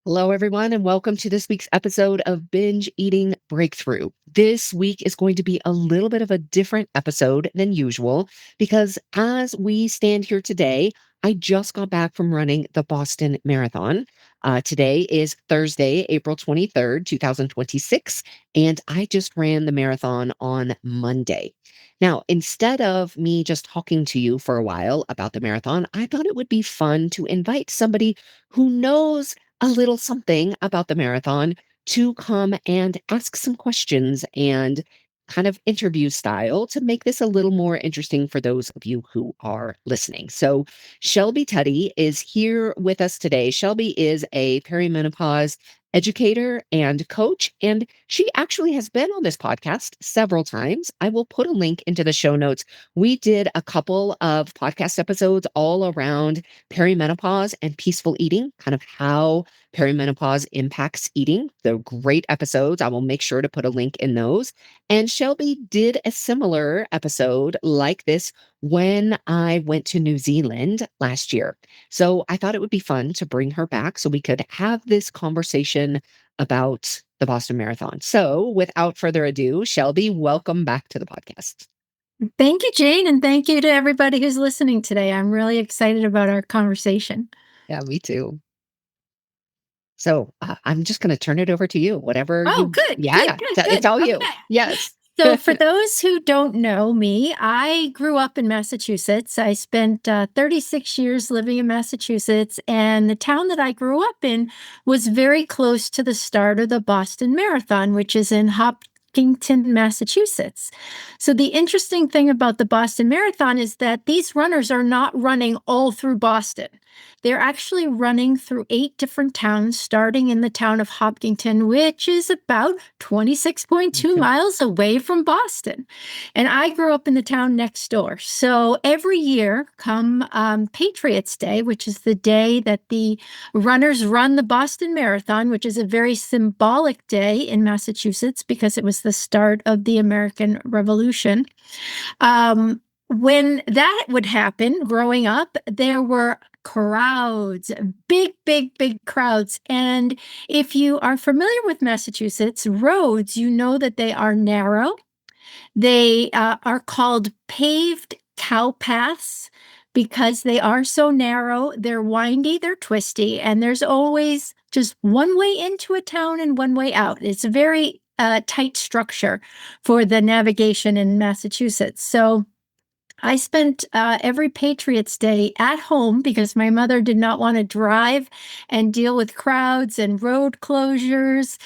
Hello, everyone, and welcome to this week's episode of Binge Eating Breakthrough. This week is going to be a little bit of a different episode than usual because as we stand here today, I just got back from running the Boston Marathon. Today is Thursday, April 23rd, 2026, and I just ran the marathon on Monday. Now, instead of me just talking to you for a while about the marathon, I thought it would be fun to invite somebody who knows a little something about the marathon to come and ask some questions and kind of interview style to make this a little more interesting for those of you who are listening. So, Shelby Tutty is here with us today. Shelby is a perimenopause educator and coach, and she actually has been on this podcast several times. I will put a link into the show notes. We did a couple of podcast episodes all around perimenopause and peaceful eating, kind of how perimenopause impacts eating. They're great episodes. I will make sure to put a link in those. And Shelby did a similar episode like this when I went to New Zealand last year. So I thought it would be fun to bring her back so we could have this conversation about the Boston Marathon. So without further ado, Shelby, welcome back to the podcast. Thank you, Jane, and thank you to everybody who's listening today. I'm really excited about our conversation. Yeah, me too. So I'm just going to turn it over to you. Whatever Oh, you, good, good, yeah, good, it's good. all you. Okay. Yes. So, for those who don't know me, I grew up in Massachusetts. I spent 36 years living in Massachusetts, and the town that I grew up in was very close to the start of the Boston Marathon, which is in Hopkinton, Massachusetts. So, the interesting thing about the Boston Marathon is that these runners are not running all through Boston. They're actually running through 8 different towns, starting in the town of Hopkinton, which is about 26.2 Okay. miles away from Boston. And I grew up in the town next door. So every year, come Patriots Day, which is the day that the runners run the Boston Marathon, which is a very symbolic day in Massachusetts because it was the start of the American Revolution. When that would happen growing up, there were crowds, big, big, big crowds. And if you are familiar with Massachusetts roads, you know that they are narrow. They are called paved cow paths because they are so narrow. They're windy, they're twisty, and there's always just one way into a town and one way out. It's a very tight structure for the navigation in Massachusetts. So I spent every Patriots Day at home because my mother did not want to drive and deal with crowds and road closures.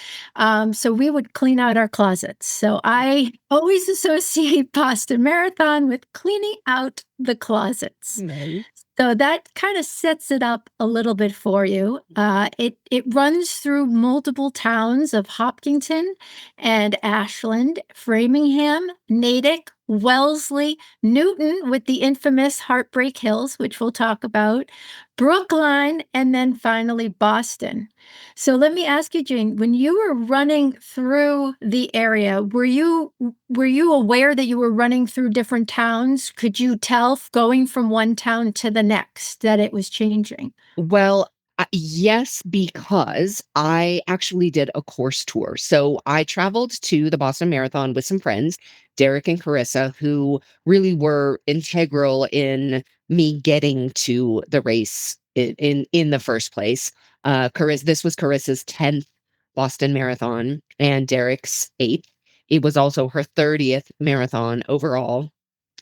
So we would clean out our closets. So I always associate Boston Marathon with cleaning out the closets. Nice. So that kind of sets it up a little bit for you. It runs through multiple towns of Hopkinton and Ashland, Framingham, Natick, Wellesley, Newton with the infamous Heartbreak Hills, which we'll talk about, Brookline, and then finally Boston. So let me ask you, Jane, when you were running through the area, were you aware that you were running through different towns? Could you tell going from one town to the next that it was changing? Well, yes, because I actually did a course tour. So I traveled to the Boston Marathon with some friends, Derek and Carissa, who really were integral in me getting to the race in the first place. This was Carissa's 10th Boston Marathon and Derek's 8th. It was also her 30th marathon overall.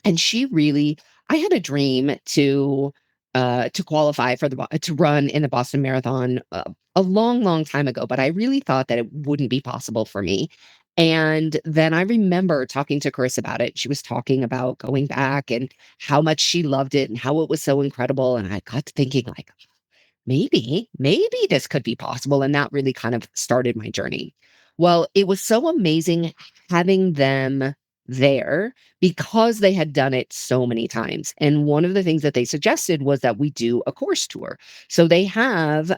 And she really, I had a dream to qualify for to run in the Boston Marathon a long, long time ago, but I really thought that it wouldn't be possible for me. And then I remember talking to Chris about it. She was talking about going back and how much she loved it and how it was so incredible. And I got to thinking, like, maybe this could be possible. And that really kind of started my journey. Well, it was so amazing having them there because they had done it so many times. And one of the things that they suggested was that we do a course tour. So they have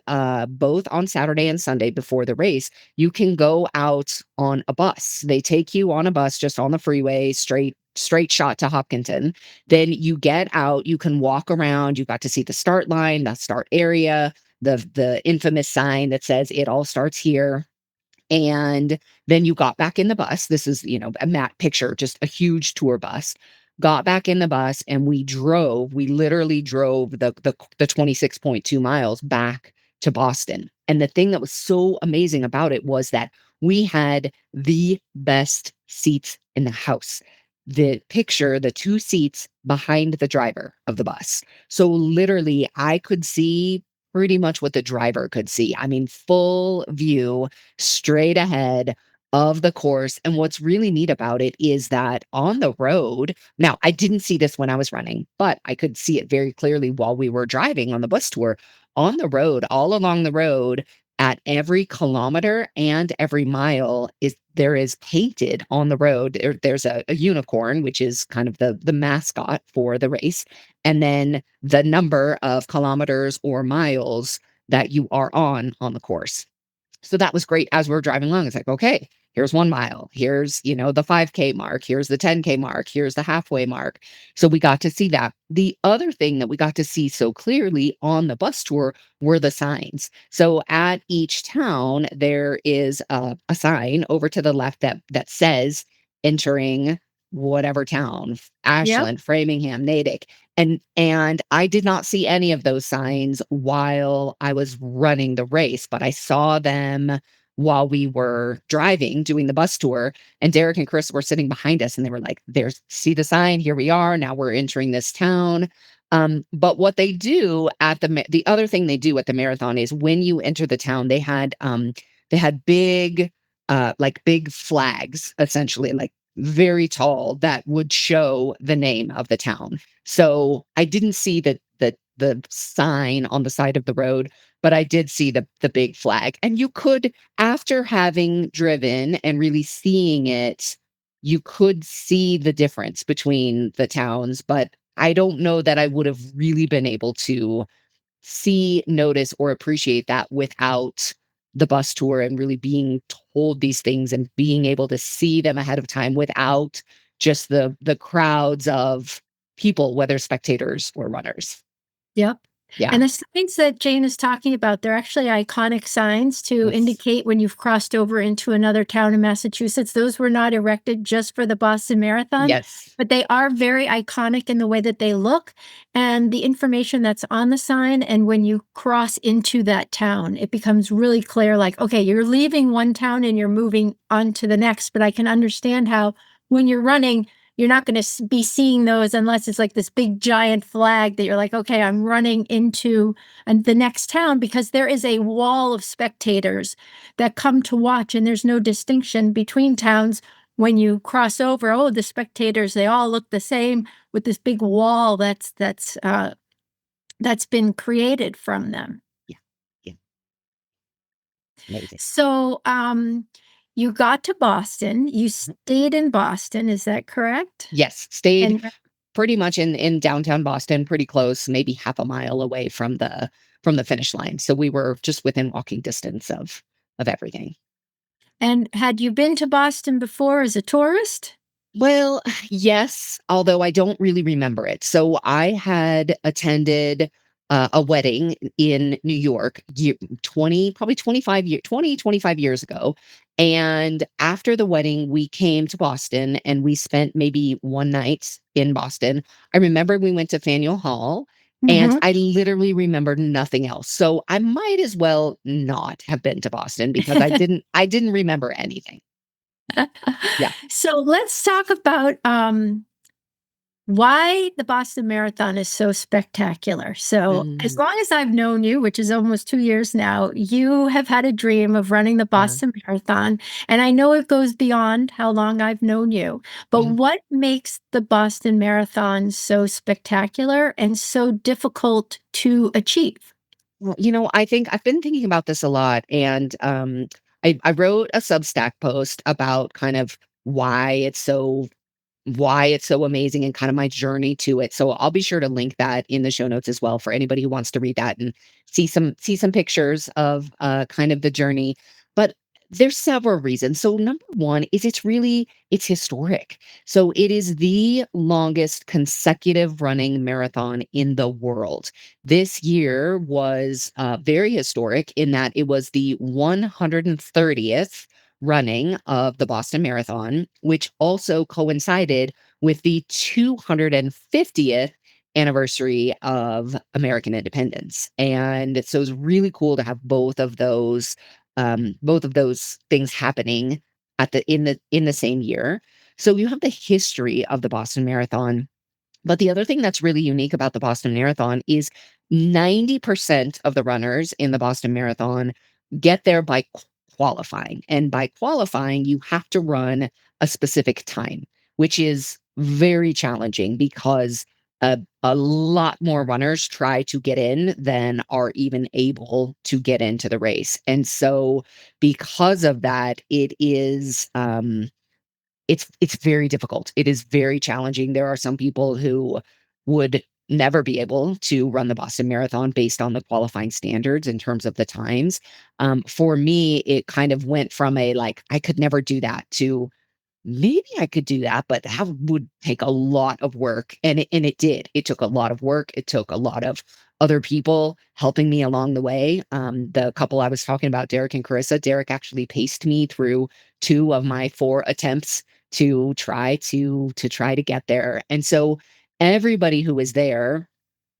both on Saturday and Sunday before the race, you can go out on a bus. They take you on a bus just on the freeway, straight shot to Hopkinton. Then you get out, you can walk around, you got to see the start line, the start area. the infamous sign that says it all starts here. And then you got back in the bus. This is, a map picture, just a huge tour bus. Got back in the bus and we literally drove the 26.2 miles back to Boston. And the thing that was so amazing about it was that we had the best seats in the house. The two seats behind the driver of the bus. So literally, I could see pretty much what the driver could see. I mean, full view straight ahead of the course. And what's really neat about it is that on the road, now I didn't see this when I was running, but I could see it very clearly while we were driving on the bus tour. On the road, all along the road, at every kilometer and every mile there is painted on the road. There's a unicorn, which is kind of the mascot for the race, and then the number of kilometers or miles that you are on the course. So that was great as we were driving along. It's like, okay, here's 1 mile. Here's, the 5K mark. Here's the 10K mark. Here's the halfway mark. So we got to see that. The other thing that we got to see so clearly on the bus tour were the signs. So at each town, there is a sign over to the left that says entering whatever town, Yep. Ashland, Framingham, Natick. And I did not see any of those signs while I was running the race, but I saw them while we were driving, doing the bus tour. And Derek and Chris were sitting behind us, and they were like, "There's, see the sign? Here we are. Now we're entering this town." But what they do at the other thing they do at the marathon is when you enter the town, they had big, like big flags, essentially, like very tall, that would show the name of the town. So I didn't see the sign on the side of the road, but I did see the big flag. And you could, after having driven and really seeing it, you could see the difference between the towns, but I don't know that I would have really been able to see, notice, or appreciate that without the bus tour and really being told these things and being able to see them ahead of time without just the crowds of people, whether spectators or runners. Yep. Yeah. And the signs that Jane is talking about, they're actually iconic signs to Yes. indicate when you've crossed over into another town in Massachusetts. Those were not erected just for the Boston Marathon, Yes. but they are very iconic in the way that they look and the information that's on the sign. And when you cross into that town, it becomes really clear like, okay, you're leaving one town and you're moving on to the next. But I can understand how when you're running, you're not going to be seeing those unless it's like this big giant flag that you're like, okay, I'm running into the next town because there is a wall of spectators that come to watch, and there's no distinction between towns when you cross over. Oh, the spectators, they all look the same with this big wall that's been created from them. Yeah. Yeah. Amazing. So, you got to Boston. You Mhm. stayed in Boston, is that correct? Yes. Stayed And pretty much in downtown Boston, pretty close, maybe half a mile away from the finish line. So we were just within walking distance of everything. And had you been to Boston before as a tourist? Well, yes, although I don't really remember it. So I had attended a wedding in New York 20, probably 25 years ago. And after the wedding, we came to Boston and we spent maybe one night in Boston. I remember we went to Faneuil Hall, and Mhm. I literally remembered nothing else. So I might as well not have been to Boston because I didn't remember anything. Yeah. So let's talk about why the Boston Marathon is so spectacular. So, as Mm, long as I've known you, which is almost 2 years now, you have had a dream of running the uh, Boston Marathon. And I know it goes beyond how long I've known you. But mhm. what makes the Boston Marathon so spectacular and so difficult to achieve? Well, I think I've been thinking about this a lot, and I wrote a Substack post about kind of why it's so amazing and kind of my journey to it. So I'll be sure to link that in the show notes as well for anybody who wants to read that and see some pictures of kind of the journey. But There's several reasons. So number one is it's historic. So it is the longest consecutive running marathon in the world. This year was very historic in that it was the 130th running of the Boston Marathon, which also coincided with the 250th anniversary of American independence. And so it's really cool to have both of those things happening at the same year. So you have the history of the Boston Marathon, but the other thing that's really unique about the Boston Marathon is 90% of the runners in the Boston Marathon get there by qualifying. And by qualifying, you have to run a specific time, which is very challenging because a lot more runners try to get in than are even able to get into the race. And so because of that, it's very difficult. It is very challenging. There are some people who would never be able to run the Boston Marathon based on the qualifying standards in terms of the times. For me, it kind of went from a like, I could never do that to maybe I could do that, but that would take a lot of work. And it did. It took a lot of work. It took a lot of other people helping me along the way. The couple I was talking about, Derek and Carissa, Derek actually paced me through two of my four attempts to try to get there. And so everybody who was there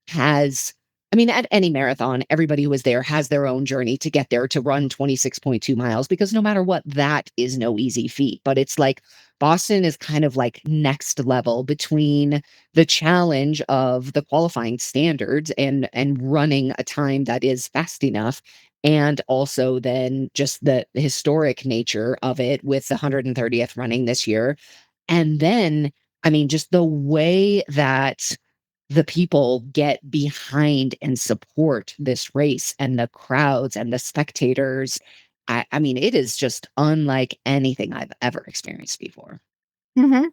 has I mean, at any marathon, everybody who is there has their own journey to get there to run 26.2 miles because no matter what, that is no easy feat. But it's like Boston is kind of like next level between the challenge of the qualifying standards and running a time that is fast enough and also then just the historic nature of it with the 130th running this year. And then, I mean, just the way that the people get behind and support this race and the crowds and the spectators. I mean, it is just unlike anything I've ever experienced before. Mhm.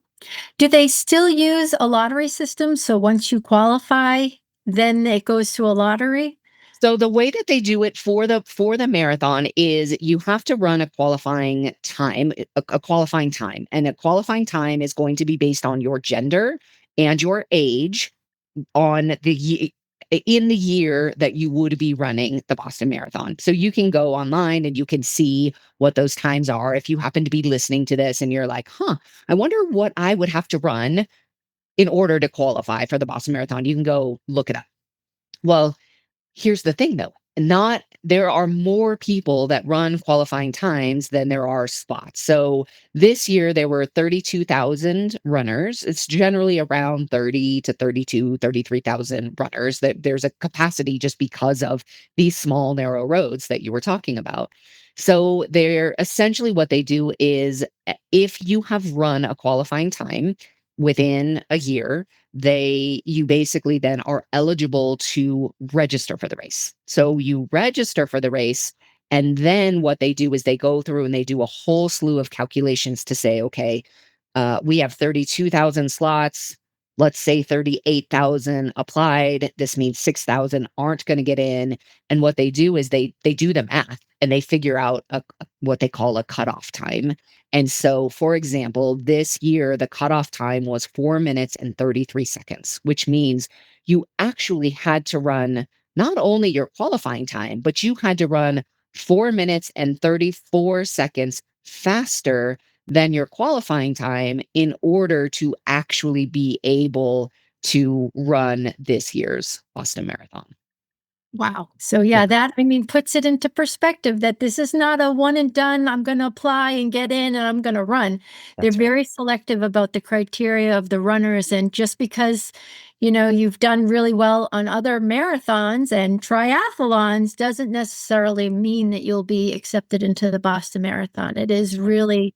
Do they still use a lottery system? So once you qualify, then it goes to a lottery? So the way that they do it for the marathon is you have to run a qualifying time, a qualifying time, and a qualifying time is going to be based on your gender and your age on in the year that you would be running the Boston Marathon. So you can go online and you can see what those times are. If you happen to be listening to this and you're like, huh, I wonder what I would have to run in order to qualify for the Boston Marathon, you can go look it up. Well, here's the thing though, not there are more people that run qualifying times than there are spots. So this year there were 32,000 runners. It's generally around 30 to 32, 33,000 runners. That there's a capacity just because of these small narrow roads that you were talking about. So they're essentially what they do is if you have run a qualifying time within a year, you basically then are eligible to register for the race. So you register for the race, and then what they do is they go through and they do a whole slew of calculations to say, okay, we have 32,000 slots. Let's say 38,000 applied. This means 6,000 aren't going to get in. And what they do is they do the math and they figure out what they call a cutoff time. And so, for example, this year, the cutoff time was 4 minutes and 33 seconds, which means you actually had to run not only your qualifying time, but you had to run 4 minutes and 34 seconds faster than your qualifying time in order to actually be able to run this year's Boston Marathon. Wow. So Yeah, yeah, that I mean puts it into perspective that this is not a one and done. I'm going to apply and get in and I'm going to run. They're that's right. very selective about the criteria of the runners and just because you've done really well on other marathons and triathlons doesn't necessarily mean that you'll be accepted into the Boston Marathon. It is really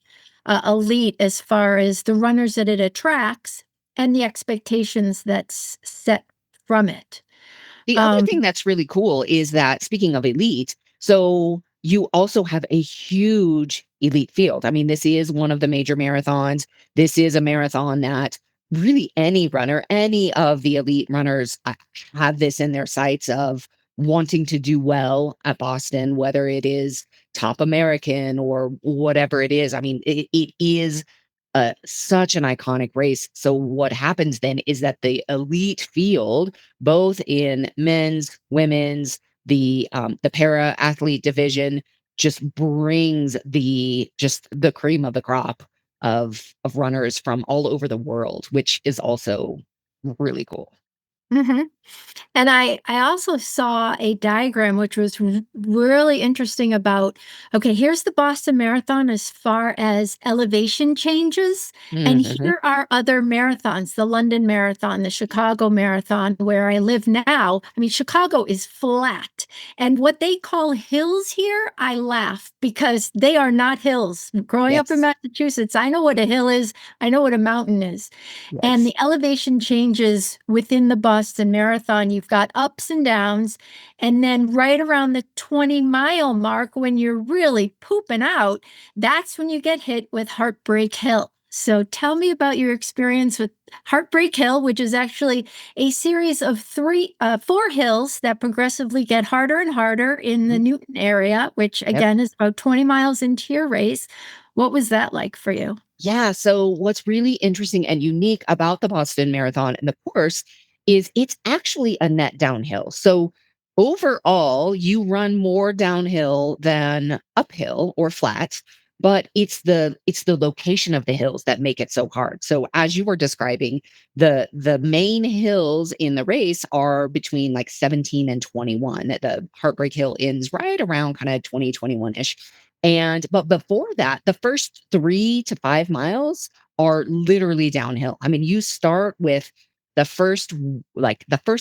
elite as far as the runners that it attracts and the expectations that's set from it. The other Um thing that's really cool is that speaking of elite, so you also have a huge elite field. I mean, this is one of the major marathons. This is a marathon that really any runner, any of the elite runners have this in their sights of wanting to do well at Boston, whether it is top American or whatever it is. I mean, it is such an iconic race. So what happens then is that the elite field, both in men's, women's, the para athlete division, just brings the cream of the crop of runners from all over the world, which is also really cool. Mhm. And I also saw a diagram which was really interesting about, okay, here's the Boston Marathon as far as elevation changes, and Mhm. here are other marathons, the London Marathon, the Chicago Marathon, where I live now. I mean, Chicago is flat, and what they call hills here, I laugh because they are not hills. Growing up in Yes. Massachusetts, I know what a hill is, I know what a mountain is. And Yes. the elevation changes within the Boston Marathon, you've got ups and downs. And then right around the 20-mile mark, when you're really pooping out, that's when you get hit with Heartbreak Hill. So tell me about your experience with Heartbreak Hill, which is actually a series of four hills that progressively get harder and harder in the Mhm. Newton area, which Yep. again is about 20 miles into your race. What was that like for you? Yeah. So, what's really interesting and unique about the Boston Marathon and the course is it's actually a net downhill. So, overall, you run more downhill than uphill or flat, but it's the location of the hills that make it so hard. So, as you were describing, the main hills in the race are between like 17 and 21. The Heartbreak Hill ends right around kind of 2021 ish. But before that, the first 3 to 5 miles are literally downhill. I mean, you start with the first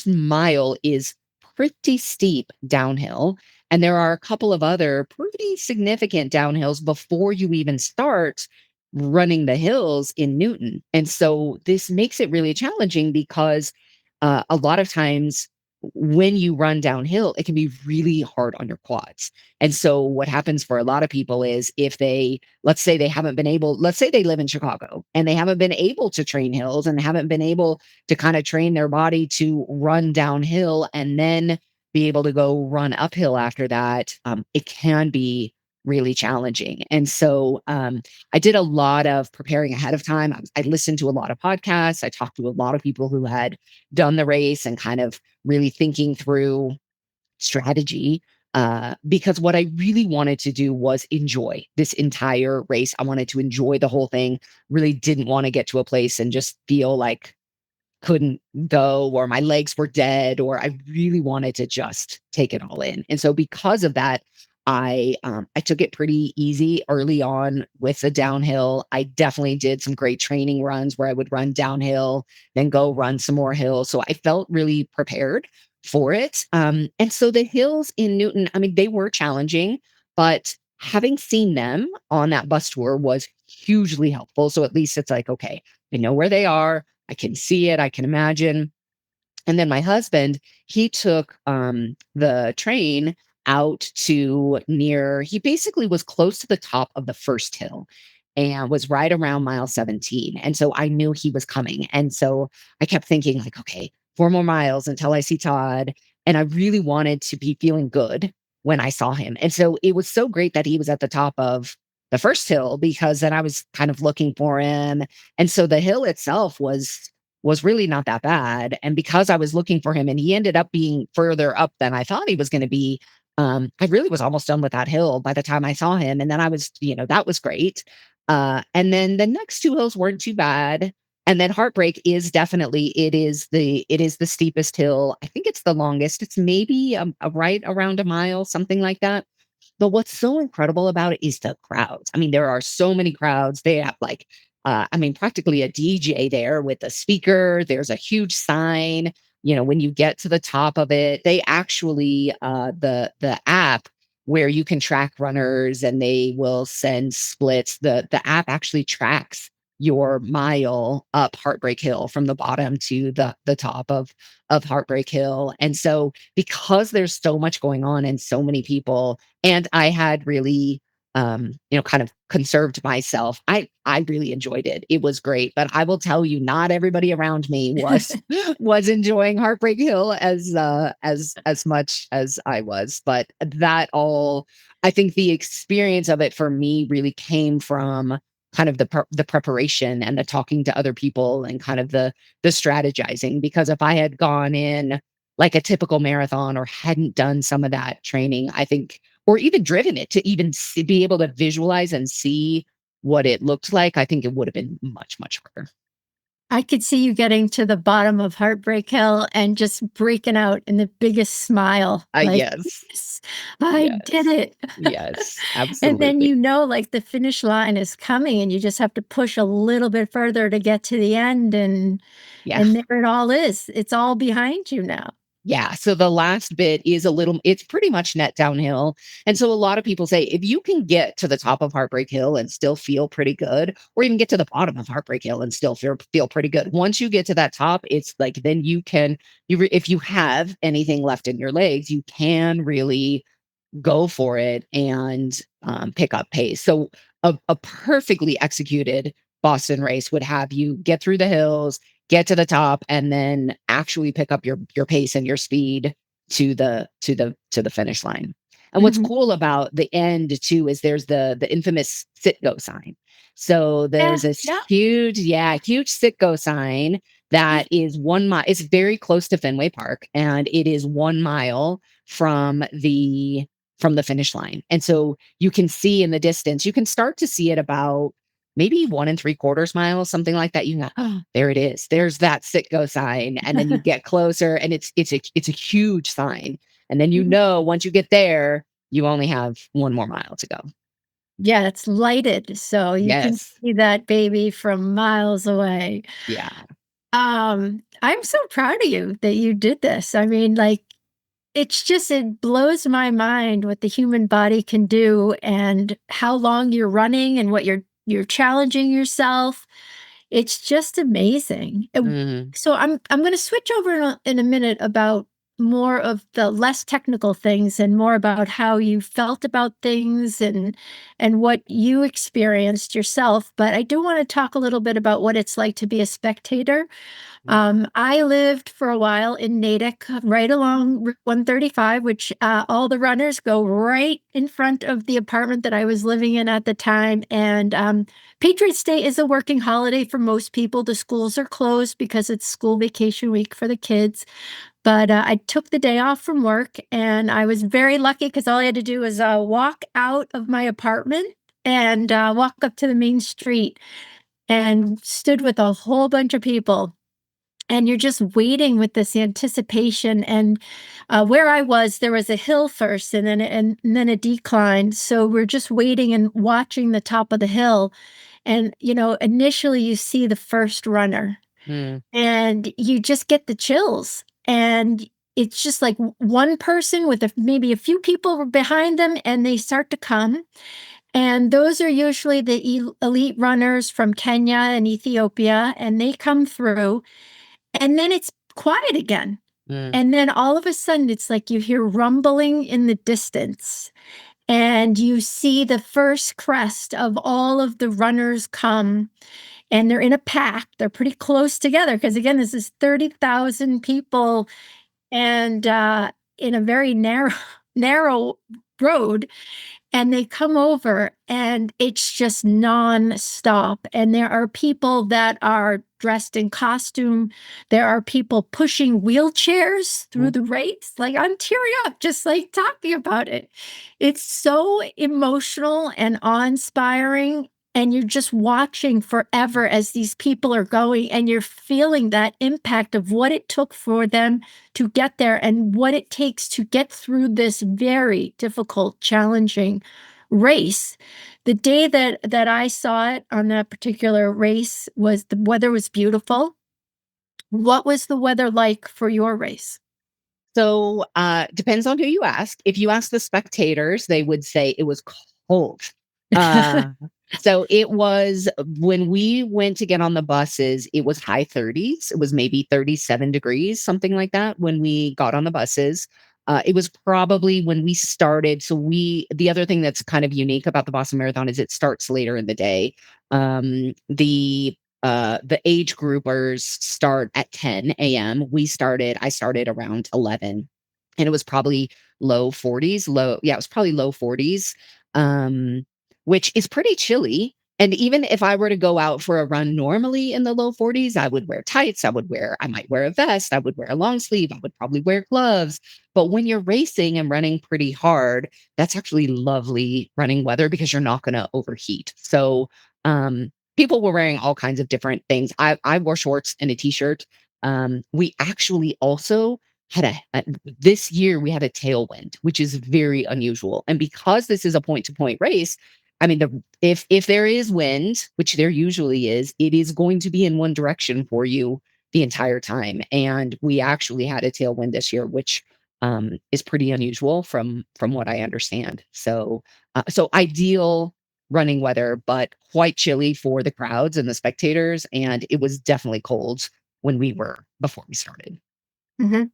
mile is pretty steep downhill, and there are a couple of other pretty significant downhills before you even start running the hills in Newton. And so this makes it really challenging because, a lot of times when you run downhill, it can be really hard on your quads. And so what happens for a lot of people is if they, let's say they haven't been able, let's say they live in Chicago and they haven't been able to train hills and haven't been able to kind of train their body to run downhill and then be able to go run uphill after that, it can be really challenging. And so I did a lot of preparing ahead of time. I listened to a lot of podcasts. I talked to a lot of people who had done the race and kind of really thinking through strategy, because what I really wanted to do was enjoy this entire race. I wanted to enjoy the whole thing. Really didn't want to get to a place and just feel like couldn't go or my legs were dead or I really wanted to just take it all in. And so because of that, I took it pretty easy early on with the downhill. I definitely did some great training runs where I would run downhill, then go run some more hills. So I felt really prepared for it. And so the hills in Newton, I mean, they were challenging, but having seen them on that bus tour was hugely helpful. So at least it's like, okay, I know where they are. I can see it, I can imagine. And then my husband, he took the train out to near, he basically was close to the top of the first hill and was right around mile 17. And so I knew he was coming. And so I kept thinking, like, okay, 4 more miles until I see Todd. And I really wanted to be feeling good when I saw him. And so it was so great that he was at the top of the first hill because then I was kind of looking for him. And so the hill itself was really not that bad. And because I was looking for him and he ended up being further up than I thought he was going to be, I really was almost done with that hill by the time I saw him. And then I was, that was great. And then the next two hills weren't too bad. And then Heartbreak is definitely it is the steepest hill. I think it's the longest. It's maybe right around a mile, something like that. But what's so incredible about it is the crowds. I mean, there are so many crowds. They have like, I mean, practically a DJ there with a speaker. There's a huge sign. When you get to the top of it, they actually the app where you can track runners and they will send splits. The app actually tracks your mile up Heartbreak Hill from the bottom to the top of Heartbreak Hill. And so because there's so much going on and so many people, and I had really kind of conserved myself. I really enjoyed it. It was great, but I will tell you, not everybody around me was was enjoying Heartbreak Hill as much as I was. But that all, I think the experience of it for me really came from kind of the preparation and the talking to other people and kind of the strategizing. Because if I had gone in like a typical marathon or hadn't done some of that training, I think, or even driven it to even be able to visualize and see what it looked like, I think it would have been much, much harder. I could see you getting to the bottom of Heartbreak Hill and just breaking out in the biggest smile, like, Yes, "Yes, I did yes, it." yes, And then absolutely. like, the finish line is coming, and you just have to push a little bit further to get to the end, Yeah. and there it all is. It's all behind you now. Yeah, so the last bit is a little, it's pretty much net downhill, and so a lot of people say, if you can get to the top of Heartbreak Hill and still feel pretty good, or even get to the bottom of Heartbreak Hill and still feel pretty good, once you get to that top, it's like, then you can, if you have anything left in your legs, you can really go for it and pick up pace. So a perfectly executed Boston race would have you get through the hills, get to the top, and then actually pick up your pace and your speed to the finish line. And what's Mhm. cool about the end too is there's the infamous sit go sign. So Yeah, there's this yeah. huge sit go sign that is 1 mile. It's very close to Fenway Park, and it is 1 mile from the finish line. And so you can see in the distance, you can start to see it about maybe 1 3/4 miles, something like that. You can go, oh, there it is. There's that sit go sign. And then you get closer and it's a huge sign. And then Mhm. once you get there, you only have 1 more mile to go. Yeah, it's lighted, so you can Yes. see that baby from miles away. Yeah. I'm so proud of you that you did this. I mean, like, it blows my mind what the human body can do and how long you're running and what you're challenging yourself. It's just amazing. Mhm. So I'm gonna switch over in a minute about more of the less technical things and more about how you felt about things and what you experienced yourself. But I do want to talk a little bit about what it's like to be a spectator. I lived for a while in Natick, right along Route 135, which all the runners go right in front of the apartment that I was living in at the time. And Patriots Day is a working holiday for most people. The schools are closed because it's school vacation week for the kids. But I took the day off from work, and I was very lucky because all I had to do was walk out of my apartment and walk up to the main street and stood with a whole bunch of people, and you're just waiting with this anticipation. And where I was, there was a hill first, and then a decline. So we're just waiting and watching the top of the hill. And initially you see the first runner, Mm, and you just get the chills. And it's just like one person with maybe a few people behind them, and they start to come. And those are usually the elite runners from Kenya and Ethiopia, and they come through, and then it's quiet again. mm, And then all of a sudden, it's like you hear rumbling in the distance, and you see the first crest of all of the runners come, and they're in a pack. They're pretty close together because, again, this is 30,000 people, and in a very narrow, narrow road, and they come over, and it's just nonstop. And there are people that are dressed in costume. There are people pushing wheelchairs through mm. the race. Like, I'm tearing up just like talking about it. It's so emotional and awe-inspiring. And you're just watching forever as these people are going, and you're feeling that impact of what it took for them to get there and what it takes to get through this very difficult, challenging race. The day that I saw it on that particular race, was the weather was beautiful. What was the weather like for your race? So, depends on who you ask. If you ask the spectators, they would say it was cold. Uh, so it was, when we went to get on the buses, it was high 30s. It was maybe 37 degrees, something like that when we got on the buses. It was probably when we started. The other thing that's kind of unique about the Boston Marathon is it starts later in the day. The age groupers start at 10 a.m. I started around 11, and it was probably low 40s, yeah, it was probably low 40s, um, which is pretty chilly. And even if I were to go out for a run normally in the low 40s, I would wear tights. I might wear a vest. I would wear a long sleeve. I would probably wear gloves. But when you're racing and running pretty hard, that's actually lovely running weather because you're not going to overheat. So, people were wearing all kinds of different things. I wore shorts and a t-shirt. We actually also this year we had a tailwind, which is very unusual. And because this is a point-to-point race, I mean, if there is wind, which there usually is, it is going to be in one direction for you the entire time. And we actually had a tailwind this year, which is pretty unusual from what I understand. So ideal running weather, but quite chilly for the crowds and the spectators. And it was definitely cold when we were before we started. Mhm.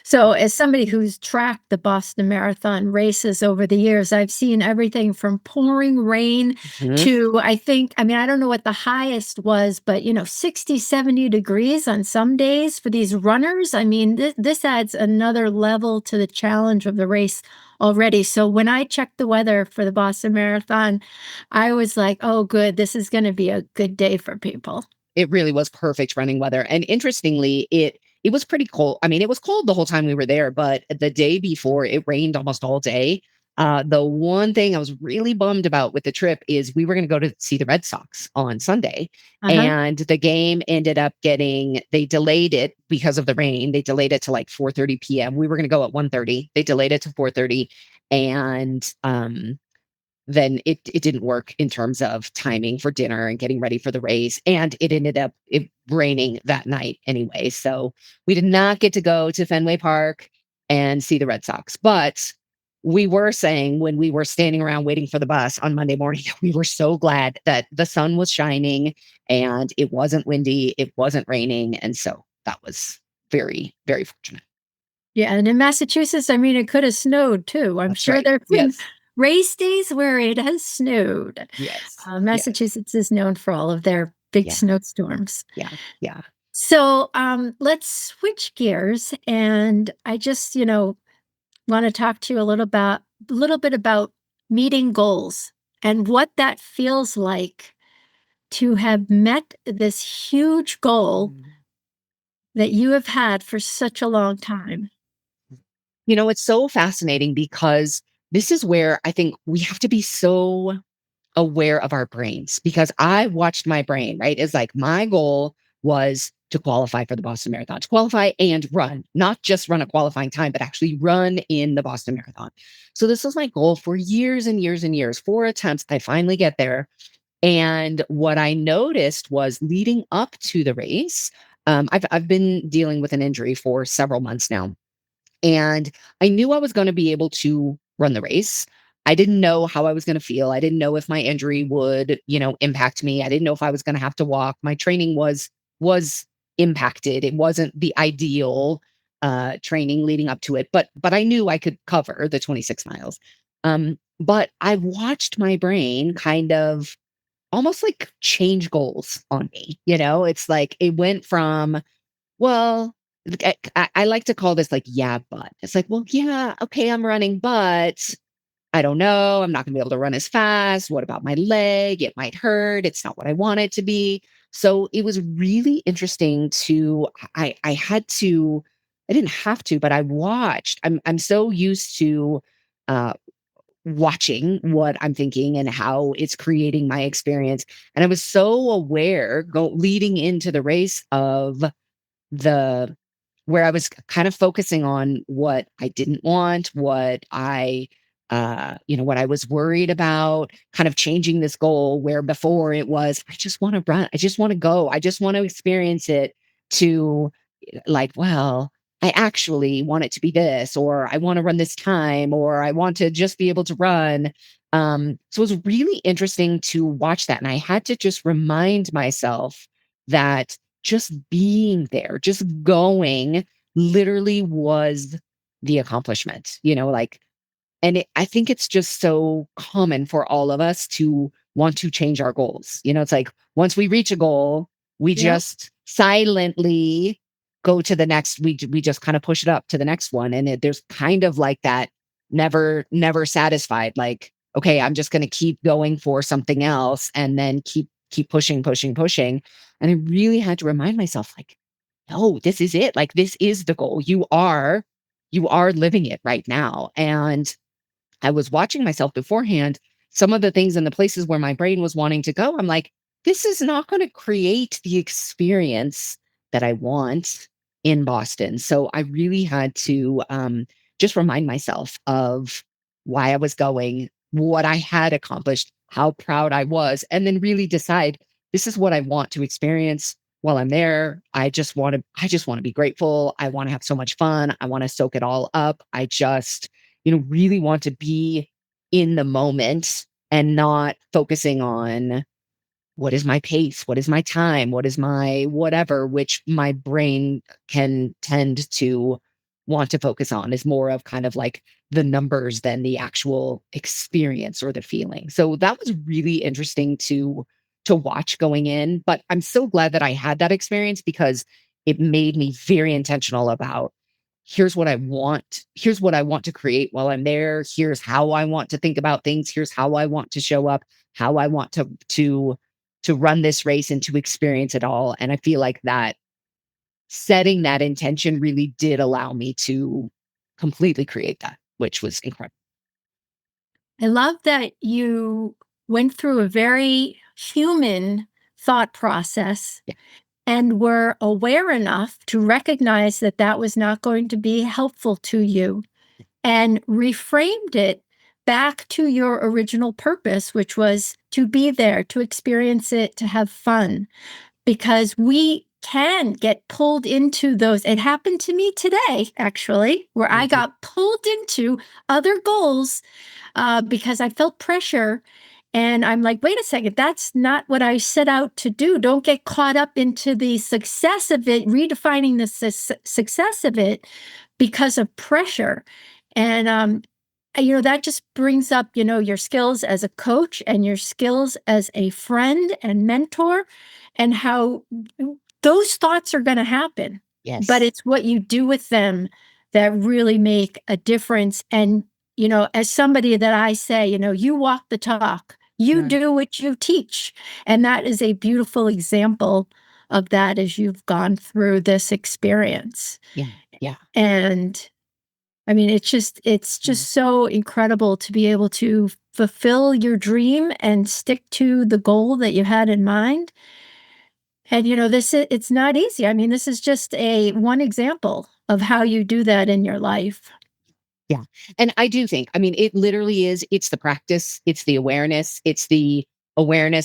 So, as somebody who's tracked the Boston Marathon races over the years, I've seen everything from pouring rain Mhm. to, I mean, I don't know what the highest was, but 60, 70 degrees on some days for these runners. I mean, this adds another level to the challenge of the race already. So, when I checked the weather for the Boston Marathon, I was like, oh, good, this is going to be a good day for people. It really was perfect running weather. And interestingly, it was pretty cold. I mean, it was cold the whole time we were there, but the day before it rained almost all day. The one thing I was really bummed about with the trip is we were going to go to see the Red Sox on Sunday, Uh huh. and the game ended up they delayed it because of the rain. They delayed it to like 4:30 p.m. We were going to go at 1:30. They delayed it to 4:30, and then it didn't work in terms of timing for dinner and getting ready for the race. And it ended up raining that night anyway. So we did not get to go to Fenway Park and see the Red Sox. But we were saying when we were standing around waiting for the bus on Monday morning, we were so glad that the sun was shining and it wasn't windy, it wasn't raining. And so that was very, very fortunate. Yeah, and in Massachusetts, I mean, it could have snowed too. I'm That's sure right. there have been Yes. race days where it has snowed. Yes. Yes. Massachusetts is known for all of their big Yeah. snowstorms. Yeah. Yeah. So let's switch gears, and I just, want to talk to you little bit about meeting goals and what that feels like to have met this huge goal Mm. that you have had for such a long time. It's so fascinating because this is where I think we have to be so aware of our brains because I watched my brain, right? It's like my goal was to qualify for the Boston Marathon, to qualify and run, not just run a qualifying time, but actually run in the Boston Marathon. So this was my goal for years and years and years, 4 attempts. I finally get there. And what I noticed was leading up to the race, I've been dealing with an injury for several months now. And I knew I was going to be able to run the race. I didn't know how I was going to feel. I didn't know if my injury would, impact me. I didn't know if I was going to have to walk. My training was impacted. It wasn't the ideal training leading up to it, but I knew I could cover the 26 miles. But I watched my brain kind of almost like change goals on me. It's like it went from, well, I like to call this like, yeah, but it's like, well, yeah, okay, I'm running, but I don't know. I'm not going to be able to run as fast. What about my leg? It might hurt. It's not what I want it to be. So it was really interesting I had to, I didn't have to, but I watched. I'm so used to uh, watching what I'm thinking and how it's creating my experience. And I was so aware leading into the race of the where I was kind of focusing on what I didn't want, what I was worried about, kind of changing this goal where before it was, I just want to run. I just want to go. I just want to experience it to like, well, I actually want it to be this, or I want to run this time, or I want to just be able to run. So it was really interesting to watch that. And I had to just remind myself that just being there, just going literally was the accomplishment, like, and I think it's just so common for all of us to want to change our goals. It's like once we reach a goal, we Yep. just silently go to the next. We just kind of push it up to the next one, and there's kind of like that never satisfied. Like, okay, I'm just going to keep going for something else, and then keep pushing, pushing, pushing. And I really had to remind myself, like, no, this is it. Like, this is the goal. You are living it right now, and I was watching myself beforehand, some of the things and the places where my brain was wanting to go, I'm like, this is not going to create the experience that I want in Boston. So I really had to just remind myself of why I was going, what I had accomplished, how proud I was, and then really decide this is what I want to experience while I'm there. I just want to be grateful. I want to have so much fun. I want to soak it all up. I just really want to be in the moment and not focusing on what is my pace, what is my time, what is my whatever, which my brain can tend to want to focus on is more of kind of like the numbers than the actual experience or the feeling. So that was really interesting to watch going in, but I'm so glad that I had that experience because it made me very intentional about here's what I want to create while I'm there. Here's how I want to think about things. Here's how I want to show up, how I want to run this race and to experience it all. And I feel like that setting that intention really did allow me to completely create that, which was incredible. I love that you went through a very human thought process Yeah. and were aware enough to recognize that that was not going to be helpful to you and reframed it back to your original purpose, which was to be there, to experience it, to have fun. Because we can get pulled into those. It happened to me today, actually, where I Mhm. got pulled into other goals because I felt pressure. And I'm like, wait a second, that's not what I set out to do. Don't get caught up into the success of it, redefining the success of it because of pressure. And that just brings up, your skills as a coach and your skills as a friend and mentor, and how those thoughts are going to happen. But Yes. it's what you do with them that really make a difference. And, as somebody that I say, you walk the talk, you Yeah. do what you teach. And that is a beautiful example of that as you've gone through this experience. Yeah. Yeah. And I mean, it's just Mm. so incredible to be able to fulfill your dream and stick to the goal that you had in mind. And it's not easy. I mean, this is just a one example of how you do that in your life. Yeah. And I do think, I mean, it literally is, it's the practice, it's the awareness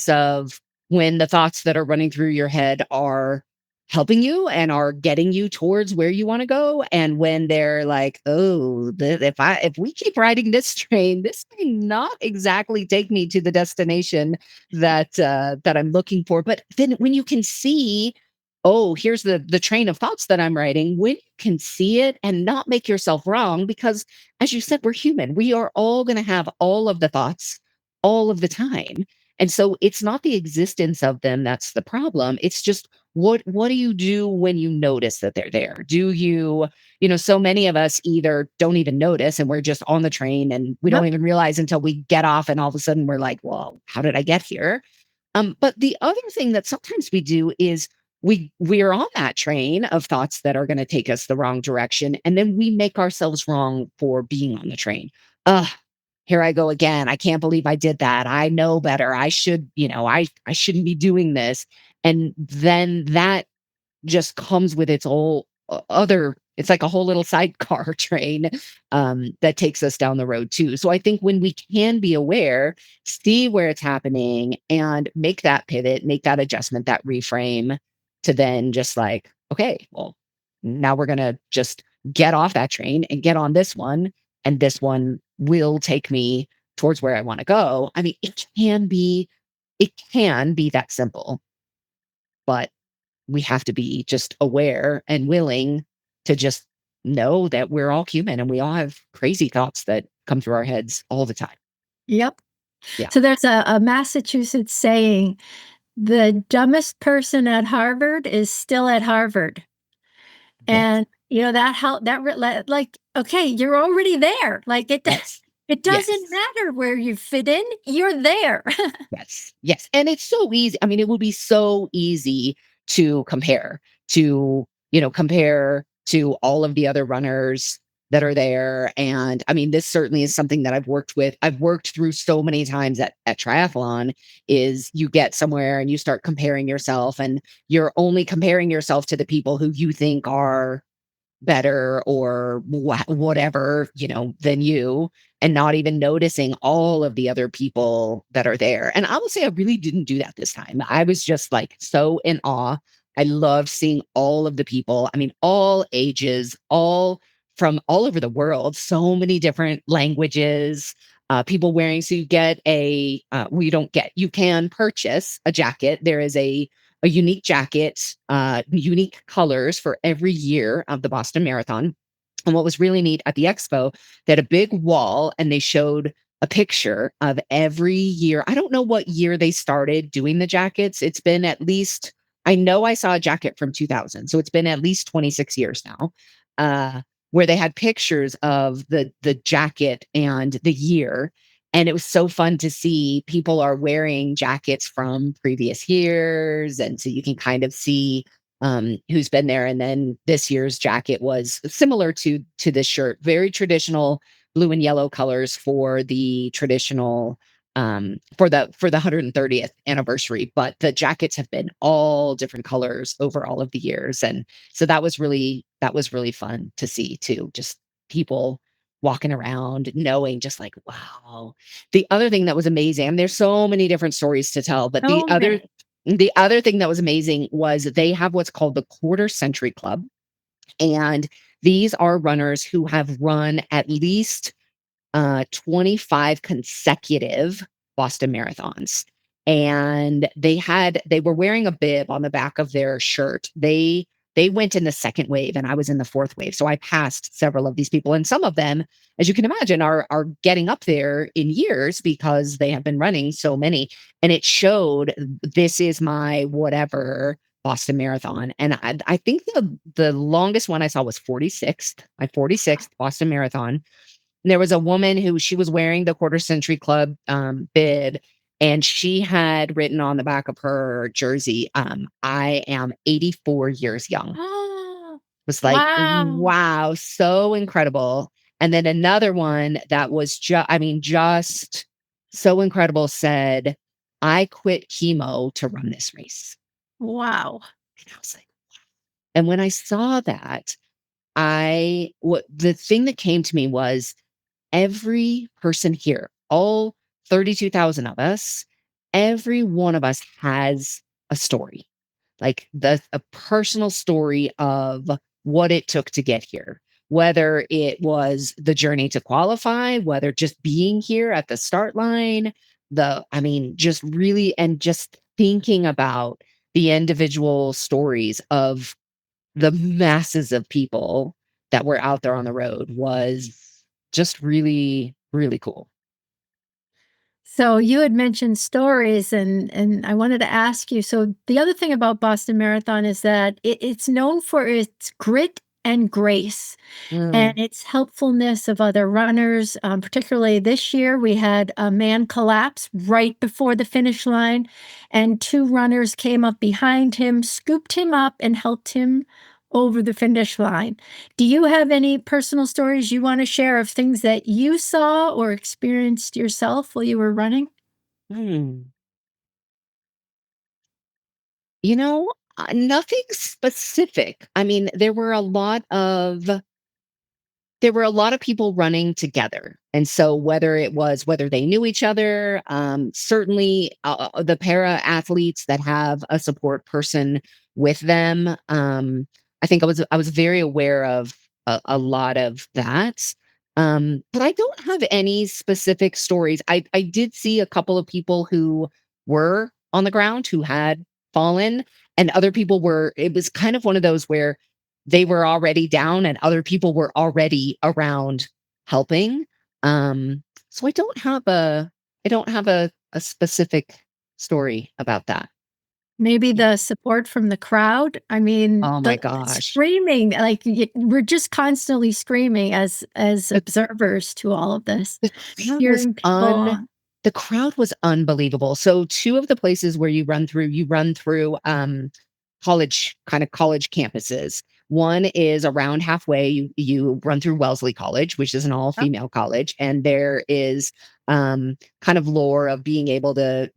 of when the thoughts that are running through your head are helping you and are getting you towards where you want to go. And when they're like, oh, if we keep riding this train, this may not exactly take me to the destination that I'm looking for. But then when you can see, oh, here's the train of thoughts that I'm writing, when you can see it and not make yourself wrong, because as you said, we're human. We are all going to have all of the thoughts all of the time. And so it's not the existence of them that's the problem. It's just what do you do when you notice that they're there? Do so many of us either don't even notice and we're just on the train and we don't Yep. even realize until we get off and all of a sudden we're like, well, how did I get here? But the other thing that sometimes we do is we are on that train of thoughts that are going to take us the wrong direction, and then we make ourselves wrong for being on the train. Ugh, here I go again. I can't believe I did that. I know better. I should, I shouldn't be doing this. And then that just comes with its whole other it's like a whole little sidecar train that takes us down the road too. So I think when we can be aware, see where it's happening and make that pivot, make that adjustment, that reframe to then just like, okay, well, now we're going to just get off that train and get on this one. And this one will take me towards where I want to go. I mean, it can be that simple, but we have to be just aware and willing to just know that we're all human and we all have crazy thoughts that come through our heads all the time. Yep. Yeah. So there's a Massachusetts saying, "The dumbest person at Harvard is still at Harvard." Yes. And, that how that like, okay, you're already there. Like, Yes. it doesn't Yes. matter where you fit in, you're there. Yes, yes, and it's so easy. I mean, it would be so easy to compare to all of the other runners that are there. And I mean, this certainly is something that I've worked through so many times at triathlon. Is you get somewhere and you start comparing yourself, and you're only comparing yourself to the people who you think are better or whatever, than you, and not even noticing all of the other people that are there. And I will say I really didn't do that this time. I was just like so in awe. I love seeing all of the people. I mean, all ages, all from all over the world, so many different languages, people wearing. So you get well, you can purchase a jacket. There is a unique jacket, unique colors for every year of the Boston Marathon. And what was really neat at the expo, they had a big wall and they showed a picture of every year. I don't know what year they started doing the jackets. It's been at least, I know I saw a jacket from 2000. So it's been at least 26 years now, uh, where they had pictures of the jacket and the year. And it was so fun to see people are wearing jackets from previous years. And so you can kind of see who's been there. And then this year's jacket was similar to this shirt, very traditional blue and yellow colors for the traditional for the 130th anniversary. But the jackets have been all different colors over all of the years. And so that was really fun to see too. Just people walking around knowing just like, wow. The other thing that was amazing, and there's so many different stories to tell, but So many. the other thing that was amazing was they have what's called the Quarter Century Club. And these are runners who have run at least 25 consecutive Boston marathons. And they were wearing a bib on the back of their shirt. They went in the second wave and I was in the fourth wave. So I passed several of these people. And some of them, as you can imagine, are getting up there in years because they have been running so many. And it showed, this is my whatever Boston Marathon. And I think the longest one I saw was 46th, my 46th Boston Marathon. There was a woman who she was wearing the Quarter Century Club bib, and she had written on the back of her jersey, I am 84 years young. Oh, Was like, wow. wow, so incredible. And then another one that was just so incredible said, I quit chemo to run this race. Wow. And I was like, and when I saw that, what the thing that came to me was, every person here, all 32,000 of us, every one of us has a story, like a personal story of what it took to get here, whether it was the journey to qualify, whether just being here at the start line, I mean, just really, and just thinking about the individual stories of the masses of people that were out there on the road was just really, really cool. So you had mentioned stories, and I wanted to ask you. So the other thing about Boston Marathon is that it's known for its grit and grace, and Mm. its helpfulness of other runners. Particularly this year, we had a man collapse right before the finish line, and two runners came up behind him, scooped him up, and helped him over the finish line. Do you have any personal stories you want to share of things that you saw or experienced yourself while you were running? Hmm. Nothing specific. I mean, there were a lot of people running together. And so whether they knew each other, certainly the para athletes that have a support person with them, I think I was very aware of a lot of that. But I don't have any specific stories. I did see a couple of people who were on the ground who had fallen, and other people it was kind of one of those where they were already down and other people were already around helping. So I don't have a specific story about that. Maybe the support from the crowd? I mean, Oh my the gosh. screaming, like, we're just constantly screaming as The observers to all of this, the crowd was cheering people on. the crowd was unbelievable. So two of the places where you run through college campuses. One is around halfway. You run through Wellesley College, which is an all Oh, female college, and there is kind of lore of being able to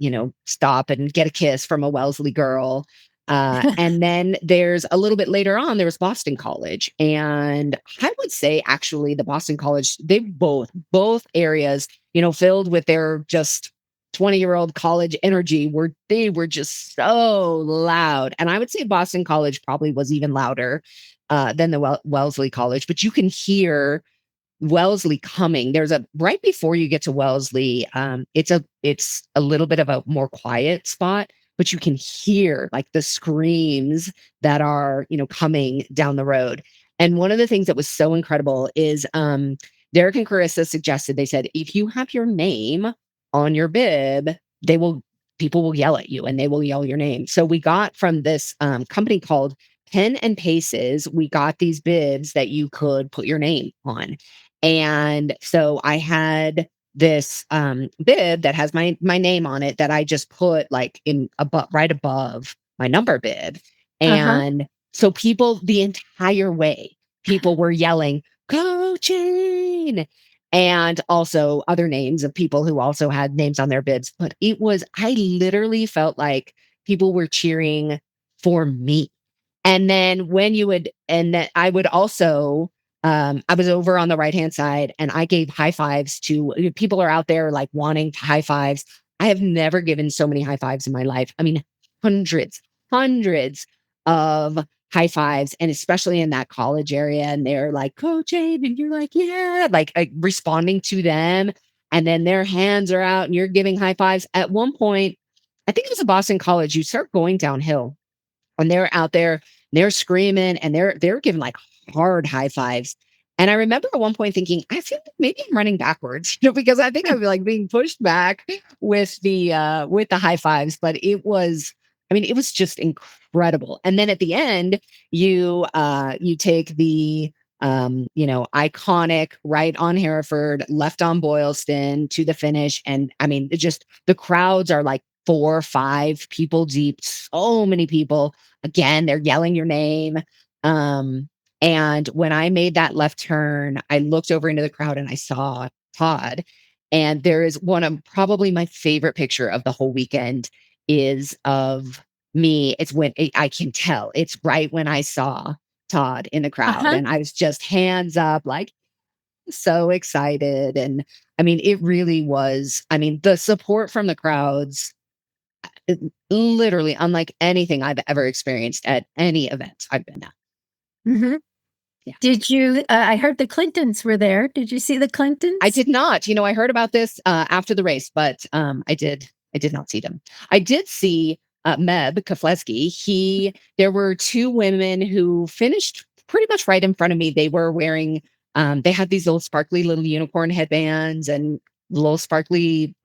stop and get a kiss from a Wellesley girl. And then there's a little bit later on, there was Boston College. And I would say actually the Boston College, they both areas, filled with their just 20-year-old college energy they were just so loud. And I would say Boston College probably was even louder than the Wellesley College, but you can hear Wellesley coming. There's a right before you get to Wellesley, it's a little bit of a more quiet spot, but you can hear like the screams that are, coming down the road. And one of the things that was so incredible is Derek and Carissa suggested, they said, if you have your name on your bib, they will people will yell at you and they will yell your name. So we got from this company called Pen and Paces, we got these bibs that you could put your name on. And so I had this bib that has my name on it that I just put like in right above my number bib. uh-huh, And so people the entire way, people were yelling, "Go Jane!" And also other names of people who also had names on their bibs. But I literally felt like people were cheering for me. And then and that I would also, I was over on the right hand side and I gave high fives to people are out there like wanting high fives. I have never given so many high fives in my life. I mean, hundreds of high fives, and especially in that college area. And they're like, Coach Abe, and you're like, yeah, like responding to them. And then their hands are out and you're giving high fives. At one point, I think it was a Boston College, you start going downhill and they're out there, they're screaming and they're giving like hard high fives. And I remember at one point thinking, I feel like maybe I'm running backwards, because I think I'm like being pushed back with the high fives. But it was just incredible. And then at the end, you take the iconic right on Hereford, left on Boylston to the finish. And I mean, it just the crowds are like 4 or 5 people deep, so many people. Again, they're yelling your name. Um, and when I made that left turn, I looked over into the crowd and I saw Todd. And there is one of probably my favorite picture of the whole weekend is of me. It's when I can tell it's right when I saw Todd in the crowd. uh-huh. And I was just hands up, like so excited. And I mean, it really was. I mean, the support from the crowds literally unlike anything I've ever experienced at any event I've been at. Mhm. Yeah. Did you I heard the Clintons were there. Did you see the I Clintons? did not. I heard about this after the race, but I did not see them. I did see Meb Keflezighi. There were 2 women who finished pretty much right in front of me. They were wearing they had these little sparkly little unicorn headbands and little sparkly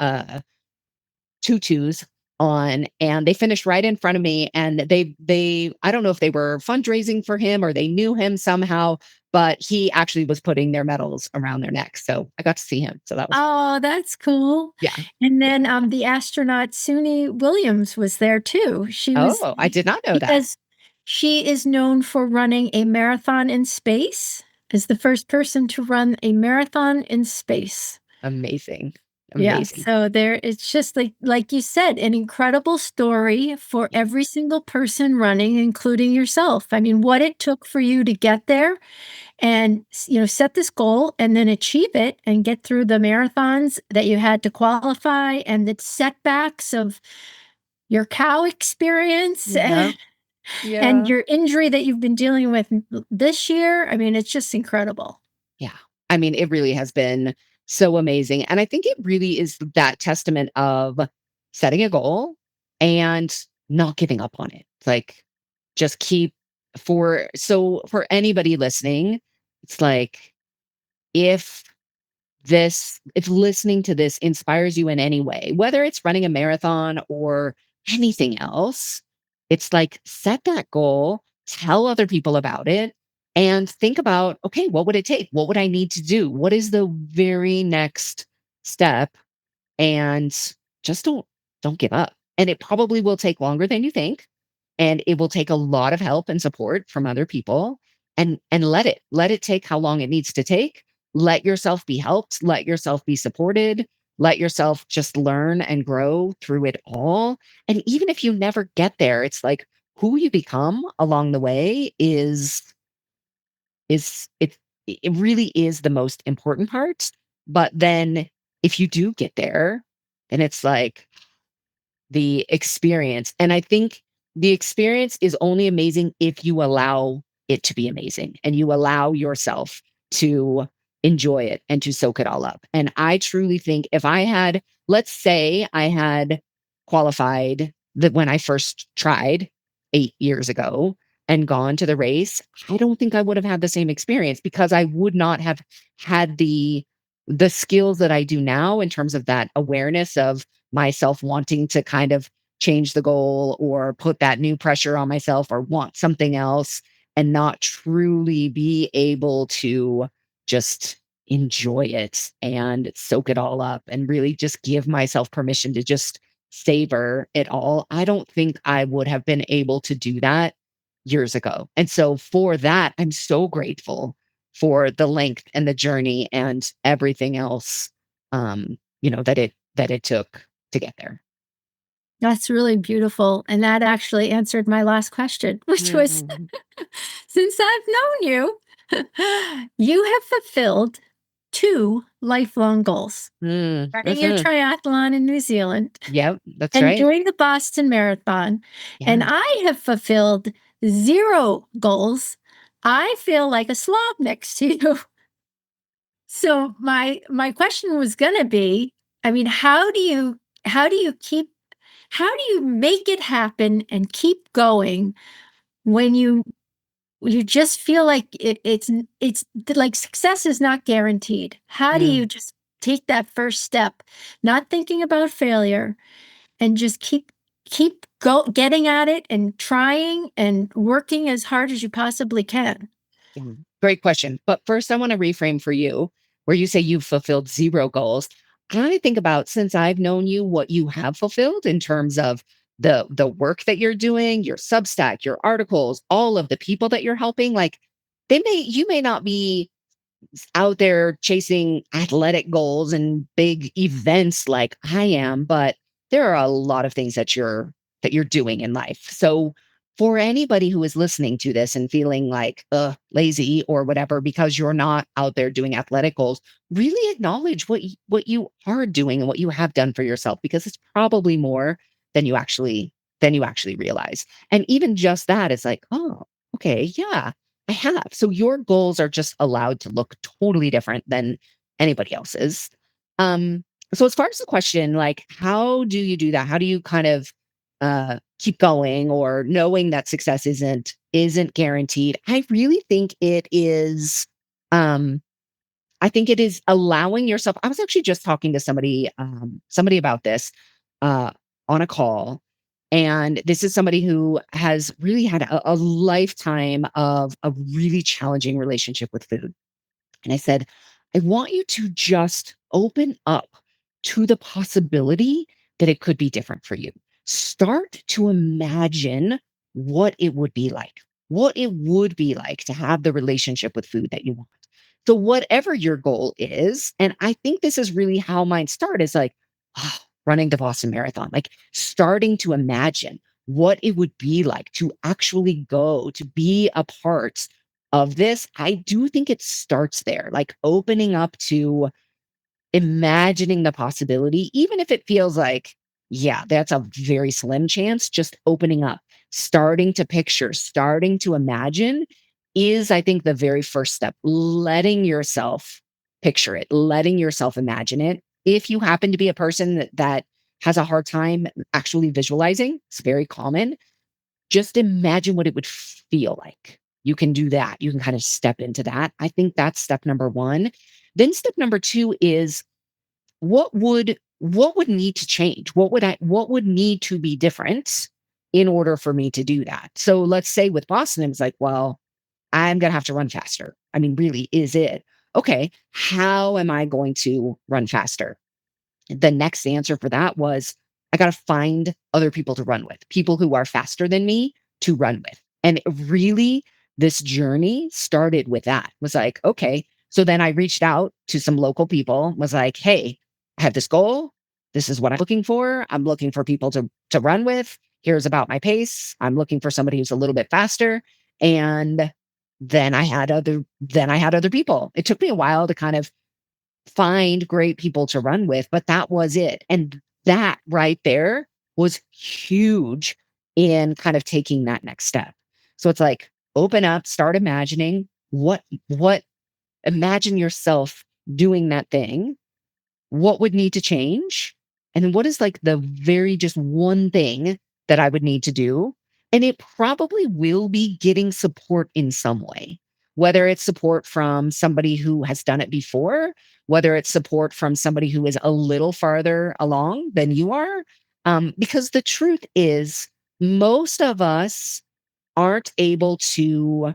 tutus on, and they finished right in front of me. And they I don't know if they were fundraising for him or they knew him somehow, but he actually was putting their medals around their necks, so I got to see him, so that was Oh, that's cool. yeah. And then, the astronaut Suni Williams was there too. She was Oh, I did not know that. because she is known for running a marathon in space, as the first person to run a marathon in space. Amazing, Yeah, amazing. so there it's just like you said, an incredible story for Yeah, every single person running, including yourself. I mean, what it took for you to get there and set this goal and then achieve it and get through the marathons that you had to qualify and the setbacks of your cow experience yeah, and yeah, your injury that you've been dealing with this year. I mean, it's just incredible. yeah. I mean, it really has been so amazing, and I think it really is that testament of setting a goal and not giving up on it. Like, just keep for anybody listening, it's like, if if listening to this inspires you in any way, whether it's running a marathon or anything else, it's like, set that goal, tell other people about it, and think about, okay, what would it take? What would I need to do? What is the very next step? And just don't give up. And it probably will take longer than you think, and it will take a lot of help and support from other people, and let it take how long it needs to take. Let yourself be helped, let yourself be supported, let yourself just learn and grow through it all. And even if you never get there, it's like, who you become along the way is it really is the most important part. But then if you do get there, then it's like the experience. And I think the experience is only amazing if you allow it to be amazing and you allow yourself to enjoy it and to soak it all up. And I truly think, if I had, let's say I had qualified that when I first tried 8 years ago and gone to the race, I don't think I would have had the same experience, because I would not have had the skills that I do now in terms of that awareness of myself wanting to kind of change the goal or put that new pressure on myself or want something else, and not truly be able to just enjoy it and soak it all up and really just give myself permission to just savor it all. I don't think I would have been able to do that years ago. And so for that, I'm so grateful for the length and the journey and everything else, that it took to get there. That's really beautiful, and that actually answered my last question, which was, Mm, since I've known you, you have fulfilled 2 lifelong goals: running your mhm. triathlon in New Zealand Yep, that's and right. doing the Boston Marathon, and Yeah. I have fulfilled 0 goals. I feel like a slob next to you. So my question was gonna be, I mean, how do you make it happen and keep going when you just feel like like success is not guaranteed? How do you Mm. just take that first step, not thinking about failure, and just getting at it and trying and working as hard as you possibly can? Great question. But first, I want to reframe for you, where you say you've fulfilled 0 goals. I think about, since I've known you, what you have fulfilled in terms of the work that you're doing, your Substack, your articles, all of the people that you're helping. Like, you may not be out there chasing athletic goals and big events like I am, but there are a lot of things that you're doing in life. So for anybody who is listening to this and feeling like lazy or whatever because you're not out there doing athletic goals, really acknowledge what you are doing and what you have done for yourself, because it's probably more than you actually realize. And even just that is like, oh, okay, yeah, I have. So your goals are just allowed to look totally different than anybody else's. Um, so as far as the question, like, how do you do that? How do you kind of keep going, or knowing that success isn't guaranteed? Um I think it is allowing yourself. I was actually just talking to somebody about this uh on a call. And this is somebody who has really had a lifetime of a really challenging relationship with food. And I said, I want you to just open up to the possibility that it could be different for you. Start to imagine what it would be like, to have the relationship with food that you want. So, whatever your goal is, and I think this is really how mine started, is like, oh, running the Boston Marathon, like starting to imagine what it would be like to actually go to be a part of this. I do think it starts there, like opening up to imagining the possibility, even if it feels like, yeah, that's a very slim chance. Just opening up, starting to picture, starting to imagine is, I think, the very first step. Letting yourself picture it, letting yourself imagine it. If you happen to be a person that has a hard time actually visualizing, it's very common. Just imagine what it would feel like. You can do that. You can kind of step into that. I think that's step number 1. Then step number 2 is what would need to change? What would need to be different in order for me to do that? So let's say with Boston, it was like, well, I'm gonna have to run faster. I mean, really, is it? Okay, how am I going to run faster? The next answer for that was I got to find other people to run with, people who are faster than me to run with. And really, this journey started with that. Was like, okay. So then I reached out to some local people, was like, hey, I have this goal. This is what I'm looking for. I'm looking for people to run with. Here's about my pace. I'm looking for somebody who's a little bit faster. And then I had other people. It took me a while to kind of find great people to run with, but that was it. And that right there was huge in kind of taking that next step. So it's like open up, start imagining what imagine yourself doing that thing, what would need to change, and then what is like the very just one thing that I would need to do. And it probably will be getting support in some way, whether it's support from somebody who has done it before, whether it's support from somebody who is a little farther along than you are. Because the truth is, most of us aren't able to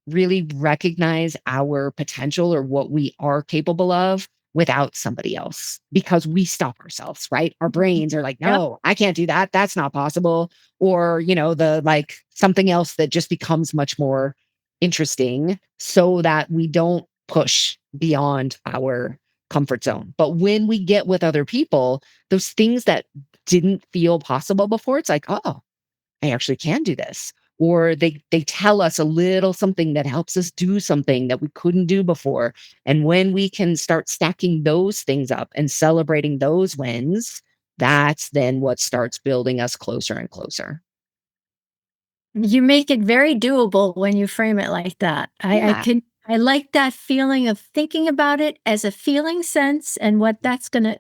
really recognize our potential or what we are capable of without somebody else because we stop ourselves, right? Our brains are like, Yep. no, I can't do that. That's not possible. Or, the like something else that just becomes much more interesting so that we don't push beyond our comfort zone. But when we get with other people, those things that didn't feel possible before, it's like, oh, I actually can do this. Or they tell us a little something that helps us do something that we couldn't do before. And when we can start stacking those things up and celebrating those wins, that's then what starts building us closer and closer. You make it very doable when you frame it like that. Yeah, I like that feeling of thinking about it as a feeling sense and what that's gonna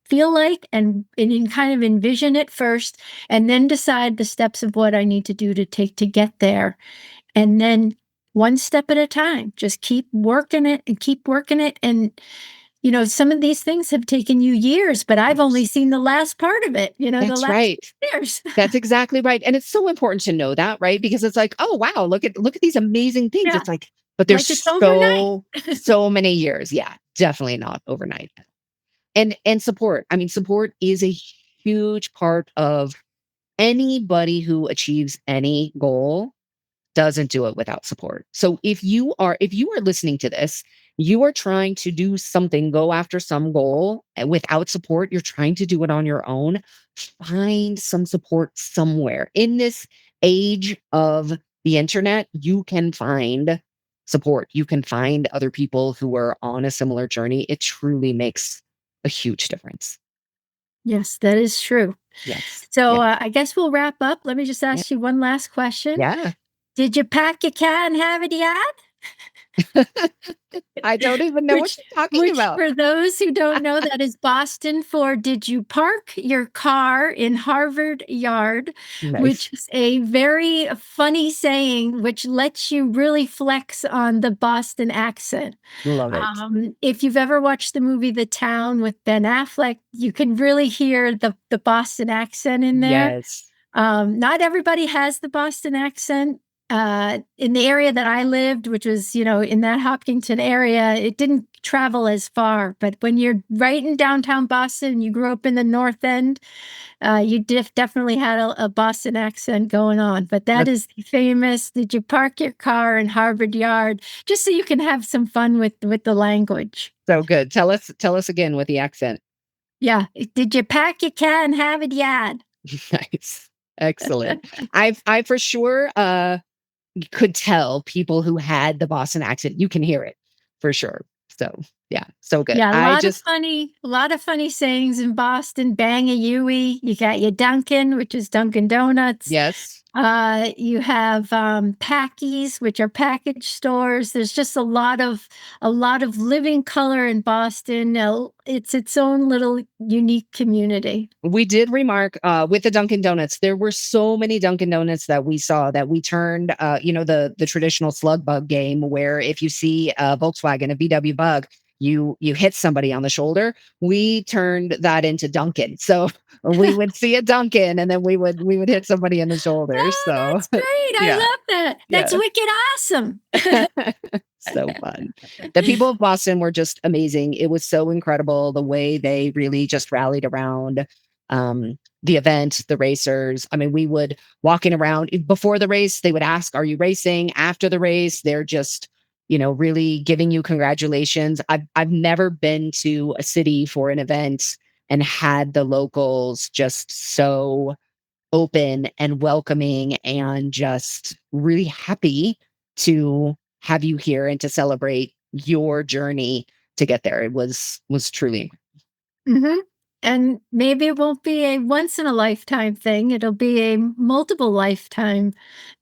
feel like, and you kind of envision it first, and then decide the steps of what I need to do to take to get there. And then one step at a time, just keep working it and keep working it. And, some of these things have taken you years, but I've only seen the last part of it, the that's last right. years. That's exactly right. And it's so important to know that, right? Because it's like, oh wow, look at these amazing things. Yeah, It's like, but there's like it's overnight. so many years. Yeah, definitely not overnight. And support. I mean, support is a huge part of anybody who achieves any goal doesn't do it without support. So if you are listening to this, you are trying to do something, go after some goal without support, you're trying to do it on your own, find some support somewhere. In this age of the internet, you can find support. You can find other people who are on a similar journey. It truly makes a huge difference. Yes, that is true. Yes. So, Yeah. I guess we'll wrap up. Let me just Yeah. ask you one last question. Yeah. Did you pack your cat and have it yet? I don't even know what Which you're talking which about. for those who don't know, that is Boston for did you park your car in Harvard Yard, which Nice. is a very funny saying, which lets you really flex on the Boston accent. Love it. If you've ever watched the movie The Town with Ben Affleck, you can really hear the Boston accent in there. Yes. Not everybody has the Boston accent. In the area that I lived, which was, in that Hopkinton area, it didn't travel as far. But when you're right in downtown Boston, you grew up in the North End, you definitely had a Boston accent going on. But that That's is the famous, did you park your car in Harvard Yard? Just so you can have some fun with the language. so good. Tell us again with the accent. Yeah. Did you pack your cat and have it yet? Nice. Excellent. I for sure could tell people who had the Boston accent. You can hear it for sure. So yeah, so good. Yeah, I just a lot of funny sayings in Boston. Bang a Yui. You got your Dunkin', which is Dunkin' Donuts. yes. You have Packies, which are package stores. There's just a lot of living color in Boston. It's its own little unique community. We did remark with the Dunkin' Donuts, there were so many Dunkin' Donuts that we saw that we turned, the traditional slug bug game where if you see a Volkswagen, a VW Bug, you hit somebody on the shoulder. We turned that into Dunkin'. So we would see a Dunkin' and then we would hit somebody in the shoulder. Oh, So that's great. I yeah, love that. That's yeah. wicked awesome. So fun. The people of Boston were just amazing. It was so incredible the way they really just rallied around the event, the racers. I mean, we would walking around before the race, they would ask, "Are you racing?" After the race, they're just, really giving you congratulations. I've never been to a city for an event and had the locals just so open and welcoming and just really happy to have you here and to celebrate your journey to get there. It was truly Mhm. And maybe it won't be a once in a lifetime thing. It'll be a multiple lifetime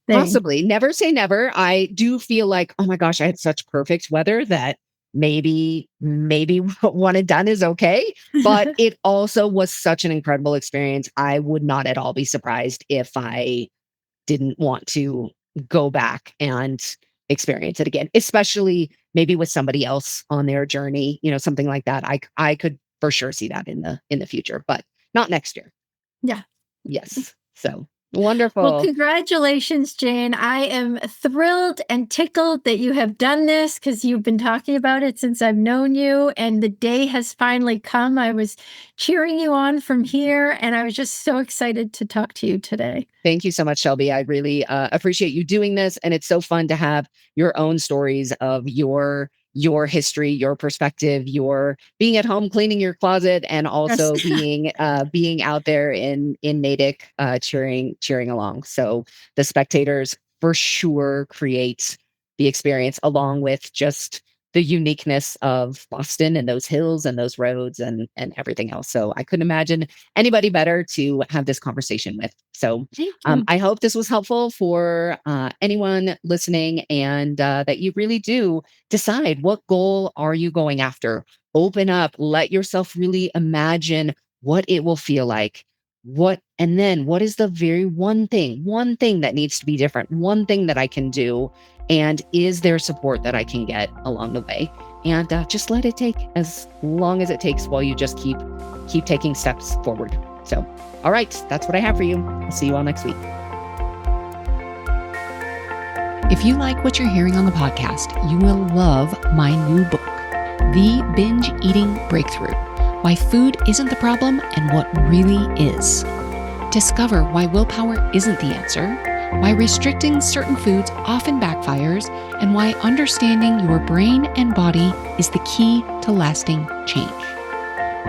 thing. possibly never say never. I do feel like, oh my gosh, I had such perfect weather that maybe one and done is okay. But it also was such an incredible experience. I would not at all be surprised if I didn't want to go back and experience it again, especially maybe with somebody else on their journey, something like that. I could for sure see that in the future, but not next year. Yeah. Yes. So Well, wonderful. congratulations, Jane. I am thrilled and tickled that you have done this because you've been talking about it since I've known you, and the day has finally come. I was cheering you on from here, and I was just so excited to talk to you today. Thank you so much, Shelby. I really appreciate you doing this, and it's so fun to have your own stories of your history, your perspective, your being at home cleaning your closet, and Yes. also being out there in Natick cheering along. So the spectators for sure create the experience, along with just the uniqueness of Boston and those hills and those roads and everything else. So I couldn't imagine anybody better to have this conversation with. So Thank you. I hope this was helpful for anyone listening, and that you really do decide what goal are you going after. Open up, let yourself really imagine what it will feel like. And then what is the very one thing that needs to be different, one thing that I can do, and is there support that I can get along the way? And just let it take as long as it takes while you just keep taking steps forward. So, all right, that's what I have for you. I'll see you all next week. If you like what you're hearing on the podcast, you will love my new book, The Binge Eating Breakthrough: Why Food Isn't the Problem and What Really Is. Discover why willpower isn't the answer, why restricting certain foods often backfires, and why understanding your brain and body is the key to lasting change.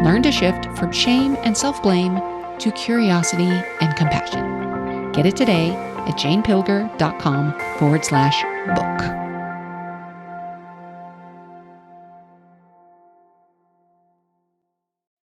Learn to shift from shame and self-blame to curiosity and compassion. Get it today at janepilger.com/book.